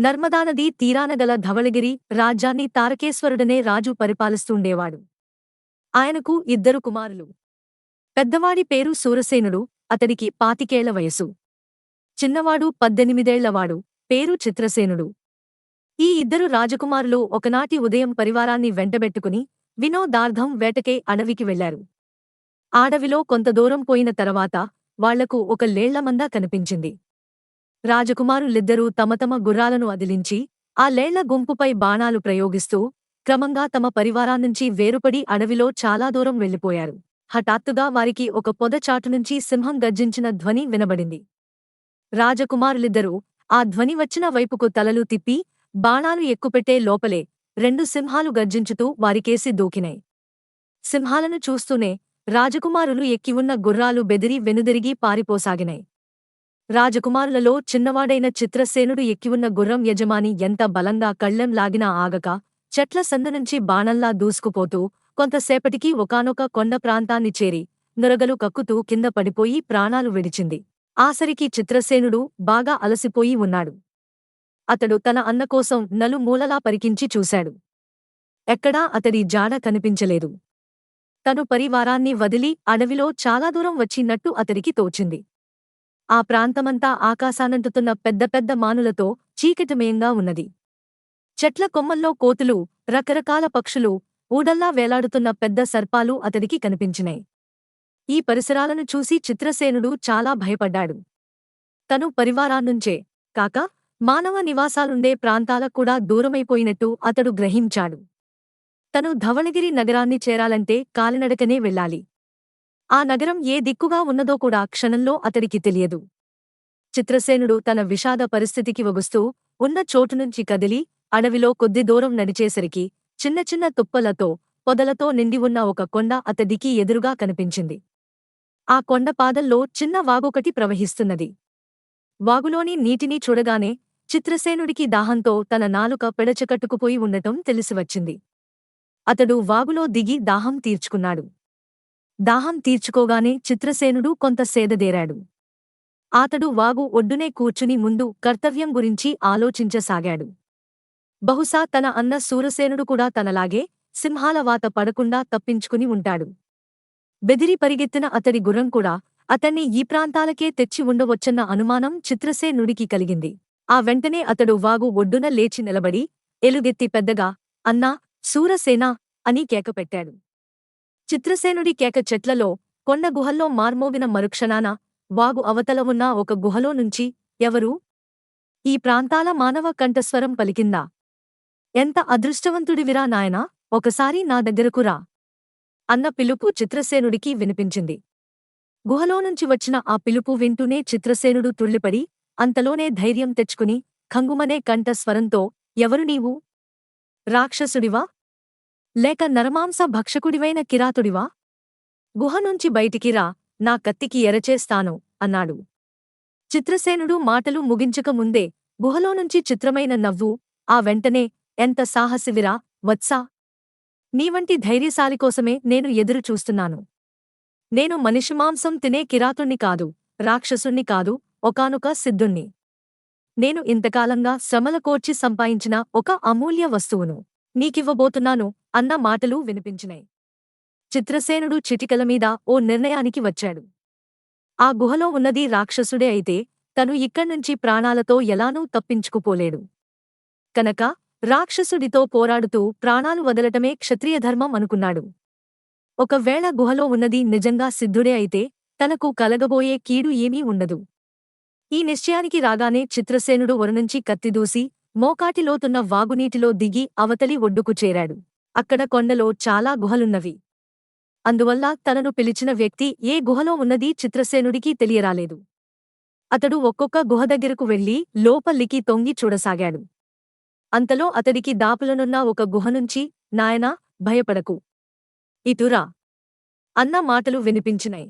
నర్మదానదీ తీరానగల ధవళగిరి రాజ్యాన్ని తారకేశ్వరుడనే రాజు పరిపాలిస్తుండేవాడు. ఆయనకు 2 కుమారులు. పెద్దవాడి పేరు సూరసేనుడు, అతడికి 25 వయసు. చిన్నవాడు 18 పేరు చిత్రసేనుడు. ఈ 2 రాజకుమారులు ఒకనాటి ఉదయం పరివారాన్ని వెంటబెట్టుకుని వినోదార్థం వేటకే అడవికి వెళ్లారు. అడవిలో కొంత దూరం పోయిన తర్వాత వాళ్లకు ఒక లేళ్లమంద కనిపించింది. రాజకుమారులిద్దరూ తమ తమ గుర్రాలను అదిలించి ఆ లేళ్ల గుంపుపై బాణాలు ప్రయోగిస్తూ క్రమంగా తమ పరివారాన్నించి వేరుపడి అడవిలో చాలా దూరం వెళ్లిపోయారు. హఠాత్తుగా వారికి ఒక పొద చాటునుంచి సింహం గర్జించిన ధ్వని వినబడింది. రాజకుమారులిద్దరూ ఆ ధ్వని వచ్చిన వైపుకు తలలు తిప్పి బాణాలు ఎక్కుపెట్టే లోపలే 2 సింహాలు గర్జించుతూ వారికేసి దూకినాయి. సింహాలను చూస్తూనే రాజకుమారులు ఎక్కి ఉన్న గుర్రాలు బెదిరి వెనుదిరిగి పారిపోసాగినాయి. రాజకుమారులలో చిన్నవాడైన చిత్రసేనుడు ఎక్కివున్న గుర్రం యజమాని ఎంత బలంగా కళ్ళెం లాగినా ఆగక చెట్ల సందునుంచి బాణంలా దూసుకుపోతూ కొంతసేపటికి ఒకానొక కొండ ప్రాంతాన్ని చేరి నురగలు కక్కుతూ కింద పడిపోయి ప్రాణాలు విడిచింది. ఆసరికి చిత్రసేనుడు బాగా అలసిపోయి ఉన్నాడు. అతడు తన అన్నకోసం నలుమూలలా పరికించి చూశాడు. ఎక్కడా అతడి జాడ కనిపించలేదు. తను పరివారాన్ని వదిలి అడవిలో చాలా దూరం వచ్చినట్టు అతడికి తోచింది. ఆ ప్రాంతమంతా ఆకాశానంటుతున్న పెద్ద పెద్ద మానులతో చీకటిమయంగా ఉన్నది. చెట్ల కొమ్మల్లో కోతులు, రకరకాల పక్షులు, ఊడల్లా వేలాడుతున్న పెద్ద సర్పాలు అతడికి కనిపించినాయి. ఈ పరిసరాలను చూసి చిత్రసేనుడు చాలా భయపడ్డాడు. తను పరివారాన్నుంచే కాక మానవ నివాసాలుండే ప్రాంతాల కూడా దూరమైపోయినట్టు అతడు గ్రహించాడు. తను ధవళగిరి నగరాన్ని చేరాలంటే కాలినడకనే వెళ్ళాలి. ఆ నగరం ఏ దిక్కుగా ఉన్నదో కూడా క్షణంలో అతడికి తెలియదు. చిత్రసేనుడు తన విషాద పరిస్థితికి వగుస్తూ ఉన్న చోటునుంచి కదిలి అడవిలో కొద్ది దూరం నడిచేసరికి చిన్న చిన్న తుప్పలతో పొదలతో నిండి ఉన్న ఒక కొండ అతడికి ఎదురుగా కనిపించింది. ఆ కొండ పాదల్లో చిన్న వాగొకటి ప్రవహిస్తున్నది. వాగులోని నీటిని చూడగానే చిత్రసేనుడికి దాహంతో తన నాలుక పెడచెకట్టుకుపోయి ఉండటం తెలిసివచ్చింది. అతడు వాగులో దిగి దాహం తీర్చుకున్నాడు. దాహం తీర్చుకోగానే చిత్రసేనుడు కొంత సేదదేరాడు. అతడు వాగు ఒడ్డునే కూర్చుని ముందు కర్తవ్యం గురించి ఆలోచించసాగాడు. బహుశా తన అన్న సూరసేనుడు కూడా తనలాగే సింహాల వాత పడకుండా తప్పించుకుని ఉంటాడు. బెదిరి పరిగెత్తిన అతడి గుర్రం కూడా అతన్ని ఈ ప్రాంతాలకే తెచ్చి ఉండవచ్చన్న అనుమానం చిత్రసేనుడికి కలిగింది. ఆ వెంటనే అతడు వాగు ఒడ్డున లేచి నిలబడి ఎలుగెత్తి పెద్దగా అన్నా, సూరసేనా అని కేకపెట్టాడు. చిత్రసేనుడి కేక చెట్లలో, కొండ గుహల్లో మార్మోగిన మరుక్షణాన వాగు అవతల ఉన్న ఒక గుహలో నుంచి ఎవరూ? ఈ ప్రాంతాల మానవ కంఠస్వరం పలికిందా? ఎంత అదృష్టవంతుడివిరా నాయనా, ఒకసారి నా దగ్గరకు రా అన్న పిలుపు చిత్రసేనుడికి వినిపించింది. గుహలోనుంచి వచ్చిన ఆ పిలుపు వింటూనే చిత్రసేనుడు తుళ్ళిపడి అంతలోనే ధైర్యం తెచ్చుకుని ఖంగుమనే కంఠస్వరంతో ఎవరు నీవు? రాక్షసుడివా? లేక నరమాంస భక్షకుడివైన కిరాతుడివా? గుహనుంచి బయటికి రా, నా కత్తికి ఎరచేస్తాను అన్నాడు. చిత్రసేనుడు మాటలు ముగించక ముందే గుహలోనుంచి చిత్రమైన నవ్వు, ఆ వెంటనే ఎంత సాహసివిరా వత్సా! నీవంటి ధైర్యశాలికోసమే నేను ఎదురు చూస్తున్నాను. నేను మనిషిమాంసం తినే కిరాతుణ్ణి కాదు, రాక్షసుణ్ణి కాదు, ఒకానొక సిద్ధుణ్ణి. నేను ఇంతకాలంగా శ్రమల కోర్చి సంపాదించిన ఒక అమూల్య వస్తువును నీకివ్వబోతున్నాను అన్న మాటలు వినిపించినాయి. చిత్రసేనుడు చిటికలమీద ఓ నిర్ణయానికి వచ్చాడు. ఆ గుహలో ఉన్నది రాక్షసుడే అయితే తను ఇక్కడ్నుంచి ప్రాణాలతో ఎలానూ తప్పించుకుపోలేడు. కనుక రాక్షసుడితో పోరాడుతూ ప్రాణాలు వదలటమే క్షత్రియధర్మం అనుకున్నాడు. ఒకవేళ గుహలో ఉన్నది నిజంగా సిద్ధుడే అయితే తనకు కలగబోయే కీడు ఏమీ ఉండదు. ఈ నిశ్చయానికి రాగానే చిత్రసేనుడు ఒరనుంచి కత్తిదూసి మోకాటిలోతున్న వాగునీటిలో దిగి అవతలి ఒడ్డుకు చేరాడు. అక్కడ కొండలో చాలా గుహలున్నవి. అందువల్ల తనను పిలిచిన వ్యక్తి ఏ గుహలో ఉన్నదీ చిత్రసేనుడికి తెలియరాలేదు. అతడు ఒక్కొక్క గుహ దగ్గరకు వెళ్లి లోపలికి తొంగి చూడసాగాడు. అంతలో అతడికి దాపులనున్న ఒక గుహనుంచి నాయనా, భయపడకు, ఇటురా అన్న మాటలు వినిపించినాయి.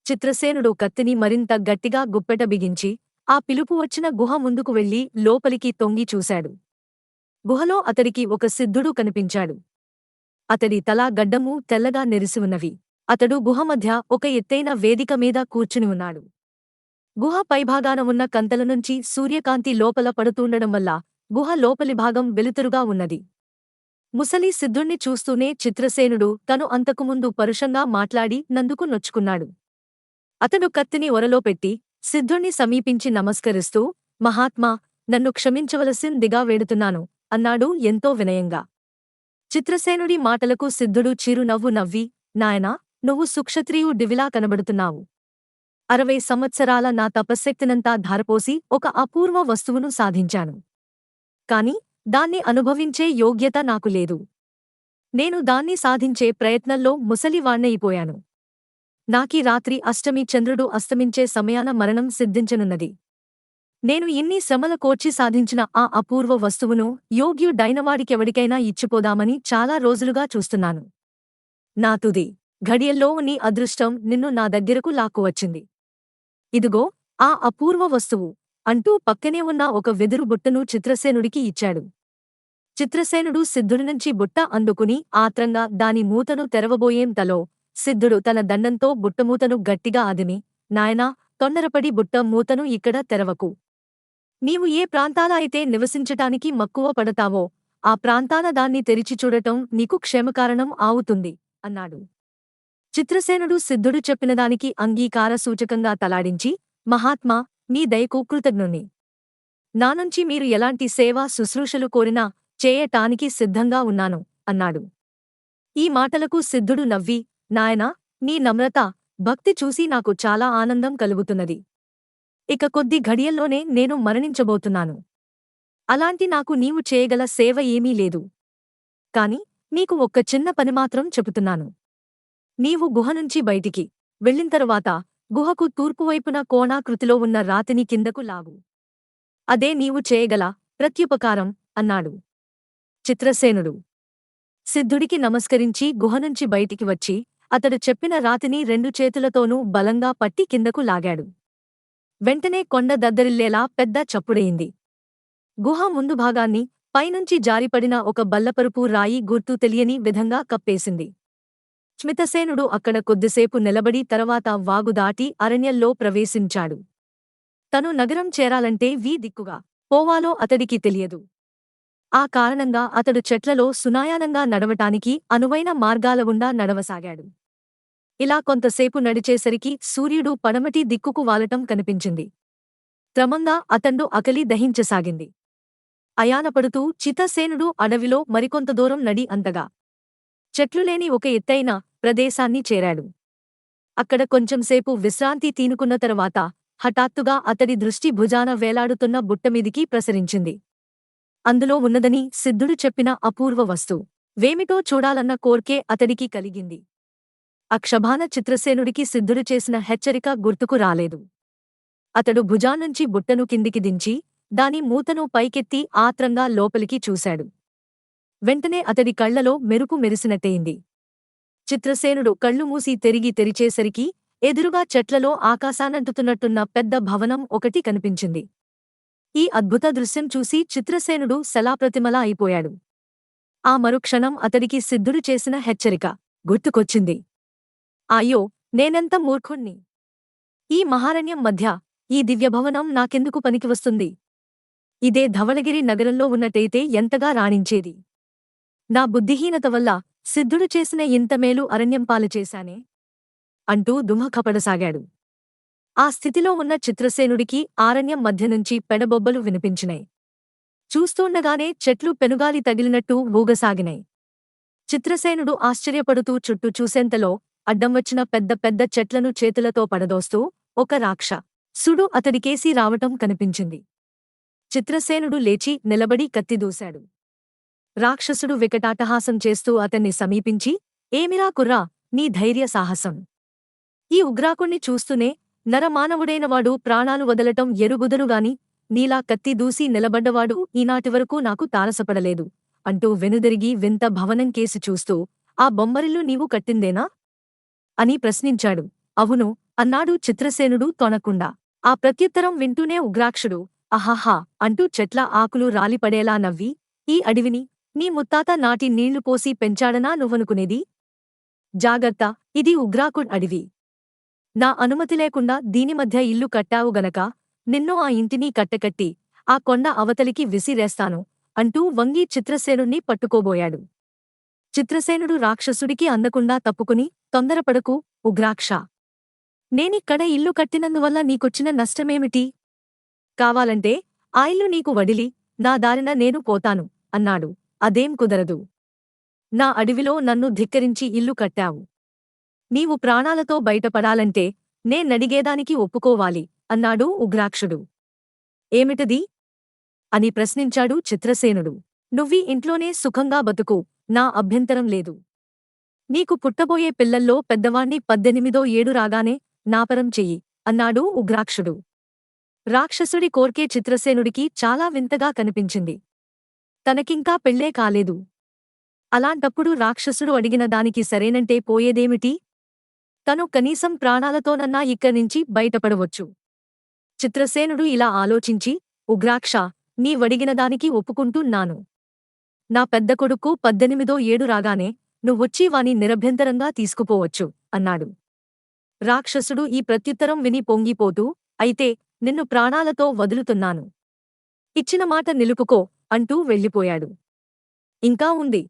చిత్రసేనుడు కత్తిని మరింత గట్టిగా గుప్పెట బిగించి ఆ పిలుపు వచ్చిన గుహ ముందుకు వెళ్లి లోపలికి తొంగి చూశాడు. గుహలో అతడికి ఒక సిద్ధుడు కనిపించాడు. అతడి తల గడ్డమూ తెల్లగా నెరిసి ఉన్నవి. అతడు గుహ మధ్య ఒక ఎత్తైన వేదిక మీద కూర్చుని ఉన్నాడు. గుహ పైభాగాన ఉన్న కంతల నుంచి సూర్యకాంతి లోపల పడుతూండడం వల్ల గుహ లోపలి భాగం వెలుతురుగా ఉన్నది. ముసలి సిద్ధుణ్ణి చూస్తూనే చిత్రసేనుడు తను అంతకుముందు పరుషంగా మాట్లాడి నందుకు నొచ్చుకున్నాడు. అతడు కత్తిని ఒరలో పెట్టి సిద్ధుణ్ణి సమీపించి నమస్కరిస్తూ, మహాత్మా, నన్ను క్షమించవలసిందిగా వేడుతున్నాను అన్నాడు ఎంతో వినయంగా. చిత్రసేనుడి మాటలకు సిద్ధుడు చిరునవ్వు నవ్వి, నాయనా, నువ్వు సుక్షత్రియుడివిలా కనబడుతున్నావు. 60 సంవత్సరాల నా తపశ్శక్తినంతా ధారపోసి ఒక అపూర్వ వస్తువును సాధించాను. కాని దాన్ని అనుభవించే యోగ్యత నాకు లేదు. నేను దాన్ని సాధించే ప్రయత్నంలో ముసలివాణ్ణయిపోయాను. నాకీ రాత్రి అష్టమి చంద్రుడు అస్తమించే సమయాన మరణం సిద్ధించనున్నది. నేను ఇన్ని శ్రమల కోర్చి సాధించిన ఆ అపూర్వ వస్తువును యోగ్యుడైనవాడికెవడికైనా ఇచ్చిపోదామని చాలా రోజులుగా చూస్తున్నాను. నా తుది ఘడియల్లో నీ అదృష్టం నిన్ను నా దగ్గరకు లాక్కువచ్చింది. ఇదిగో ఆ అపూర్వ వస్తువు అంటూ పక్కనే ఉన్న ఒక వెదురు బుట్టను చిత్రసేనుడికి ఇచ్చాడు. చిత్రసేనుడు సిద్ధుడినుంచి బుట్ట అందుకుని ఆత్రంగా దాని మూతను తెరవబోయేంతలో సిద్ధుడు తన దండంతో బుట్టమూతను గట్టిగా అదిమి, నాయనా, తొందరపడి బుట్ట మూతను ఇక్కడ తెరవకు. నీవు ఏ ప్రాంతాల అయితే నివసించటానికి మక్కువ పడతావో ఆ ప్రాంతాన దాన్ని తెరిచి చూడటం నీకు క్షేమకారణం ఆవుతుంది అన్నాడు. చిత్రసేనుడు సిద్ధుడు చెప్పినదానికి అంగీకార సూచకంగా తలాడించి, మహాత్మా, నీ దయకు కృతజ్ఞుణ్ణి. నానుంచి మీరు ఎలాంటి సేవా శుశ్రూషలు కోరినా చేయటానికి సిద్ధంగా ఉన్నాను అన్నాడు. ఈ మాటలకు సిద్ధుడు నవ్వి, నాయనా, నీ నమ్రత, భక్తి చూసి నాకు చాలా ఆనందం కలుగుతున్నది. ఇక కొద్ది ఘడియల్లోనే నేను మరణించబోతున్నాను. అలాంటి నాకు నీవు చేయగల సేవ ఏమీ లేదు. కాని నీకు ఒక్క చిన్న పని మాత్రం చెబుతున్నాను. నీవు గుహనుంచి బయటికి వెళ్ళింతరువాత గుహకు తూర్పువైపున కోణాకృతిలో ఉన్న రాతిని కిందకు లాగు. అదే నీవు చేయగల ప్రత్యుపకారం అన్నాడు. చిత్రసేనుడు సిద్ధుడికి నమస్కరించి గుహనుంచి బయటికి వచ్చి అతడు చెప్పిన రాతిని 2 చేతులతోనూ బలంగా పట్టి కిందకు లాగాడు. వెంటనే కొండ దద్దరిల్లేలా పెద్ద చప్పుడయింది. గుహ ముందు భాగాన్ని పైనుంచి జారిపడిన ఒక బల్లపరుపు రాయి గుర్తు తెలియని విధంగా కప్పేసింది. స్మితసేనుడు అక్కడ కొద్దిసేపు నిలబడి తర్వాత వాగు దాటి అరణ్యంలో ప్రవేశించాడు. తను నగరం చేరాలంటే దిక్కుగా పోవాలో అతడికి తెలియదు. ఆ కారణంగా అతడు చెట్లలో సునాయానంగా నడవటానికి అనువైన మార్గాల గుండా నడవసాగాడు. ఇలా కొంతసేపు నడిచేసరికి సూర్యుడు పడమటి దిక్కుకు వాలటం కనిపించింది. క్రమంగా అతడు ఆకలి దహించసాగింది. అయానపడుతూ చిత్రసేనుడు అడవిలో మరికొంత దూరం నడి అంతగా చెట్లులేని ఒక ఎత్తైన ప్రదేశాన్ని చేరాడు. అక్కడ కొంచెంసేపు విశ్రాంతి తీనుకున్న తరువాత హఠాత్తుగా అతడి దృష్టి భుజాన వేలాడుతున్న బుట్టమీదికి ప్రసరించింది. అందులో ఉన్నదని సిద్ధుడు చెప్పిన అపూర్వ వస్తువు వేమిటో చూడాలన్న కోర్కే అతడికి కలిగింది. అక్షభాన చిత్రసేనుడికి సిద్ధుడు చేసిన హెచ్చరిక గుర్తుకు రాలేదు. అతడు భుజాన్నుంచి బుట్టను కిందికి దించి దాని మూతను పైకెత్తి ఆత్రంగా లోపలికి చూశాడు. వెంటనే అతడి కళ్లలో మెరుపు మెరిసినట్టయింది. చిత్రసేనుడు కళ్ళు మూసి తెరిచేసరికి ఎదురుగా చెట్లలో ఆకాశానంటుతున్నట్టున్న పెద్ద భవనం ఒకటి కనిపించింది. ఈ అద్భుత దృశ్యం చూసి చిత్రసేనుడు శలాప్రతిమలా అయిపోయాడు. ఆ మరుక్షణం అతడికి సిద్ధుడు చేసిన హెచ్చరిక గుర్తుకొచ్చింది. అయ్యో, నేనెంత మూర్ఖుణ్ణి! ఈ మహారణ్యం మధ్య ఈ దివ్యభవనం నాకెందుకు పనికివస్తుంది? ఇదే ధవళగిరి నగరంలో ఉన్నట్టయితే ఎంతగా రాణించేది. నా బుద్ధిహీనత వల్ల సిద్ధుడు చేసిన ఇంత మేలు అరణ్యం పాలు చేశానే అంటూ దుమఖపడసాగాడు. ఆ స్థితిలో ఉన్న చిత్రసేనుడికి ఆరణ్యం మధ్యనుంచి పెడబొబ్బలు వినిపించినాయి. చూస్తూండగానే చెట్లు పెనుగాలి తగిలినట్టు ఊగసాగినాయి. చిత్రసేనుడు ఆశ్చర్యపడుతూ చుట్టూ చూసేంతలో అడ్డం వచ్చిన పెద్ద పెద్ద చెట్లను చేతులతో పడదోస్తూ ఒక రాక్షసుడు అతడికేసి రావటం కనిపించింది. చిత్రసేనుడు లేచి నిలబడి కత్తి దూశాడు. రాక్షసుడు వికటాటహాసం చేస్తూ అతన్ని సమీపించి, ఏమిరా కుర్రా, నీ ధైర్య సాహసం! ఈ ఉగ్రాకుణ్ణి చూస్తూనే నరమానవుడైనవాడు ప్రాణాలు వదలటం ఎరుగుదరుగాని నీలా కత్తి దూసి నిలబడ్డవాడు ఈనాటివరకు నాకు తారసపడలేదు అంటూ వెనుదిరిగి వింత భవనం కేసి చూస్తూ, ఆ బొమ్మరిల్లు నీవు కట్టిందేనా అని ప్రశ్నించాడు. అవును అన్నాడు చిత్రసేనుడు తొణకుండా. ఆ ప్రత్యుత్తరం వింటూనే ఉగ్రాక్షుడు అహాహా అంటూ చెట్ల ఆకులు రాలిపడేలా నవ్వి, ఈ అడవిని నీ ముత్తాత నాటి నీళ్లు పోసి పెంచాడనా నువ్వనుకునేది? జాగ్రత్త, ఇది ఉగ్రాకుడ్ అడవి. నా అనుమతి లేకుండా దీని మధ్య ఇల్లు కట్టావు గనక నిన్ను ఆ ఇంటిని కట్టకట్టి ఆ కొండ అవతలికి విసిరేస్తాను అంటూ వంగి చిత్రసేనుణ్ణి పట్టుకోబోయాడు. చిత్రసేనుడు రాక్షసుడికి అందకుండా తప్పుకుని, తొందరపడకు, ఉగ్రాక్ష. నేనిక్కడ ఇల్లు కట్టినందువల్ల నీకొచ్చిన నష్టమేమిటి? కావాలంటే ఆ ఇల్లు నీకు వడిలి నా దారిన నేను పోతాను అన్నాడు. అదేం కుదరదు. నా అడవిలో నన్ను ధిక్కరించి ఇల్లు కట్టావు. నీవు ప్రాణాలతో బయటపడాలంటే నేనడిగేదానికి ఒప్పుకోవాలి అన్నాడు ఉగ్రాక్షుడు. ఏమిటది? అని ప్రశ్నించాడు చిత్రసేనుడు. నువ్వీ ఇంట్లోనే సుఖంగా బతుకు, నా అభ్యంతరం లేదు. నీకు పుట్టబోయే పిల్లల్లో పెద్దవాణ్ణి 18ో ఏడు రాగానే నాపరం చెయ్యి అన్నాడు ఉగ్రాక్షుడు. రాక్షసుడి కోర్కే చిత్రసేనుడికి చాలా వింతగా కనిపించింది. తనకింకా పెళ్ళే కాలేదు. అలాంటప్పుడు రాక్షసుడు అడిగిన దానికి సరేనంటే పోయేదేమిటి? తను కనీసం ప్రాణాలతోనన్నా ఇక్కడ్నించి బయటపడవచ్చు. చిత్రసేనుడు ఇలా ఆలోచించి, ఉగ్రాక్ష, నీవడిగిన దానికి ఒప్పుకుంటున్నాను. నా పెద్ద కొడుకు 18ో ఏడు రాగానే నువ్వొచ్చి వాని నిరభ్యంతరంగా తీసుకుపోవచ్చు అన్నాడు. రాక్షసుడు ఈ ప్రత్యుత్తరం విని పొంగిపోతూ, అయితే నిన్ను ప్రాణాలతో వదులుతున్నాను. ఇచ్చిన మాట నిలుపుకో అంటూ వెళ్ళిపోయాడు. ఇంకా ఉంది.